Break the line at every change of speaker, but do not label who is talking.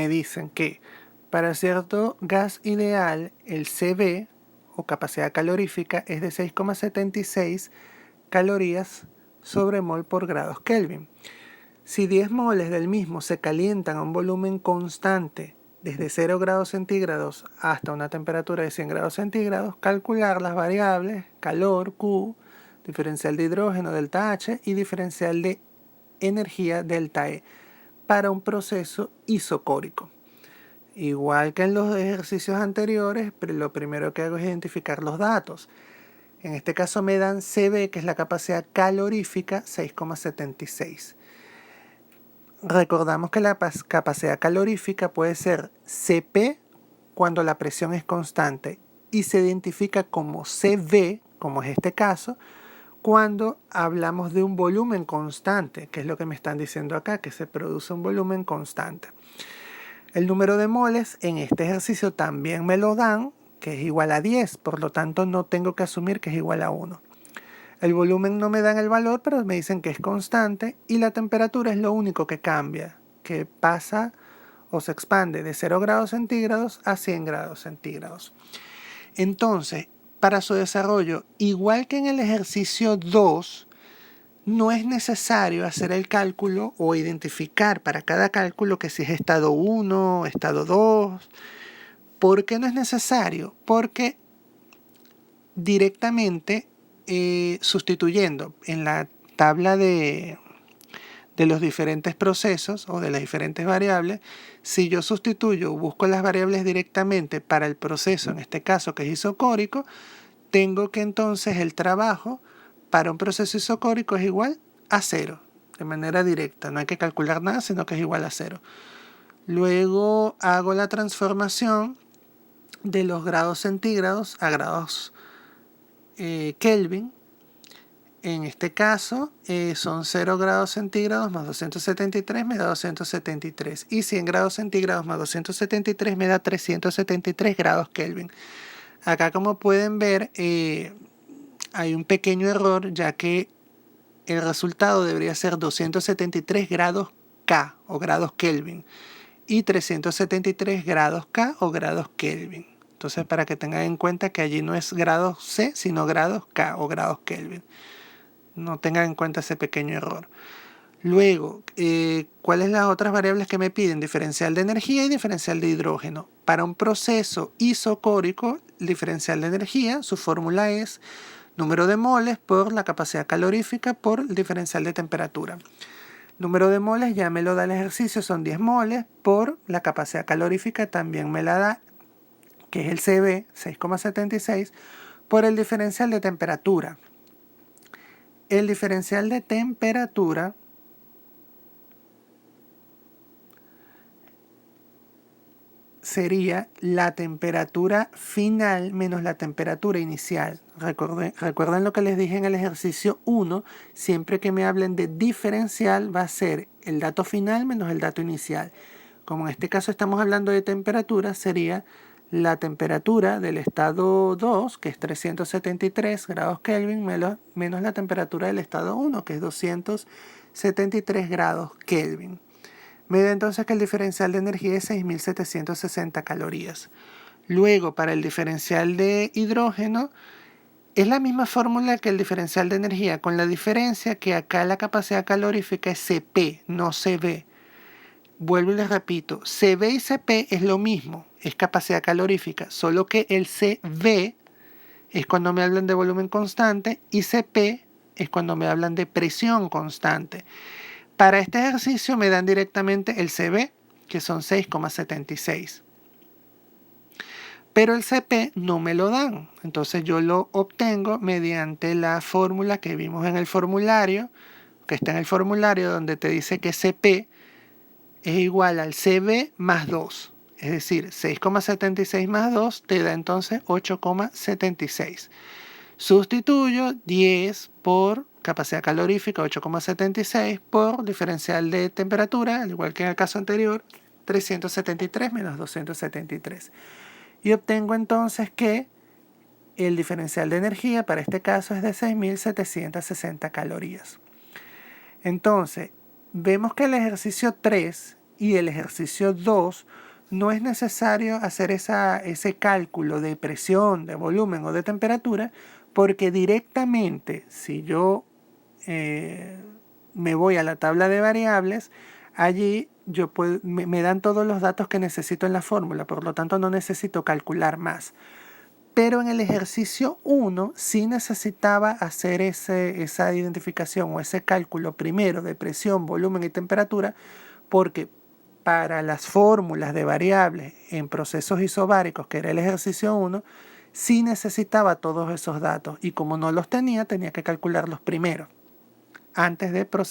me dicen que para cierto gas ideal el CV o capacidad calorífica es de 6,76 calorías sobre mol por grados Kelvin. Si 10 moles del mismo se calientan a un volumen constante desde 0 grados centígrados hasta una temperatura de 100 grados centígrados, calcular las variables calor, Q, diferencial de hidrógeno, delta H, y diferencial de energía, delta E, para un proceso isocórico. Igual que en los ejercicios anteriores, lo primero que hago es identificar los datos. En este caso me dan CB, que es la capacidad calorífica, 6,76. Recordamos que la capacidad calorífica puede ser CP cuando la presión es constante y se identifica como CV, como es este caso, cuando hablamos de un volumen constante, que es lo que me están diciendo acá, que se produce un volumen constante. El número de moles en este ejercicio también me lo dan, que es igual a 10, por lo tanto no tengo que asumir que es igual a 1. El volumen no me dan el valor, pero me dicen que es constante, y la temperatura es lo único que cambia, que pasa o se expande de 0 grados centígrados a 100 grados centígrados. Entonces, para su desarrollo, igual que en el ejercicio 2, no es necesario hacer el cálculo o identificar para cada cálculo que si es estado 1, estado 2. ¿Por qué no es necesario? Porque directamente sustituyendo en la tabla de los diferentes procesos o de las diferentes variables, si yo sustituyo, busco las variables directamente para el proceso, en este caso que es isocórico, tengo que entonces el trabajo para un proceso isocórico es igual a 0, de manera directa. No hay que calcular nada, sino que es igual a 0. Luego hago la transformación de los grados centígrados a grados Kelvin. En este caso son 0 grados centígrados más 273 me da 273. Y 100 grados centígrados más 273 me da 373 grados Kelvin. Acá, como pueden ver, hay un pequeño error, ya que el resultado debería ser 273 grados K o grados Kelvin y 373 grados K o grados Kelvin. Entonces, para que tengan en cuenta que allí no es grados C, sino grados K o grados Kelvin. No tengan en cuenta ese pequeño error. Luego, ¿cuáles las otras variables que me piden? Diferencial de energía y diferencial de hidrógeno. Para un proceso isocórico, el diferencial de energía, su fórmula es número de moles por la capacidad calorífica por el diferencial de temperatura. Número de moles ya me lo da el ejercicio, son 10 moles por la capacidad calorífica, también me la da, que es el CB, 6,76, por el diferencial de temperatura. El diferencial de temperatura sería la temperatura final menos la temperatura inicial. Recuerden lo que les dije en el ejercicio 1, siempre que me hablen de diferencial va a ser el dato final menos el dato inicial. Como en este caso estamos hablando de temperatura, sería la temperatura del estado 2, que es 373 grados Kelvin, menos la temperatura del estado 1, que es 273 grados Kelvin. Me da entonces que el diferencial de energía es 6.760 calorías. Luego, para el diferencial de hidrógeno, es la misma fórmula que el diferencial de energía, con la diferencia que acá la capacidad calorífica es CP, no CB. Vuelvo y les repito, CB y CP es lo mismo, es capacidad calorífica, solo que el CB es cuando me hablan de volumen constante y CP es cuando me hablan de presión constante. Para este ejercicio me dan directamente el CB, que son 6,76. Pero el CP no me lo dan. Entonces yo lo obtengo mediante la fórmula que vimos en el formulario, que está en el formulario donde te dice que CP es igual al CB más 2. Es decir, 6,76 más 2 te da entonces 8,76. Sustituyo 10 por capacidad calorífica, 8,76, por diferencial de temperatura, al igual que en el caso anterior, 373 menos 273. Y obtengo entonces que el diferencial de energía para este caso es de 6.760 calorías. Entonces, vemos que el ejercicio 3 y el ejercicio 2 no es necesario hacer ese cálculo de presión, de volumen o de temperatura, porque directamente si yo me voy a la tabla de variables, allí me dan todos los datos que necesito en la fórmula, por lo tanto no necesito calcular más. Pero en el ejercicio 1 sí necesitaba hacer esa identificación o ese cálculo primero de presión, volumen y temperatura, porque para las fórmulas de variables en procesos isobáricos, que era el ejercicio 1, sí necesitaba todos esos datos y como no los tenía, tenía que calcularlos primero, antes de proceder.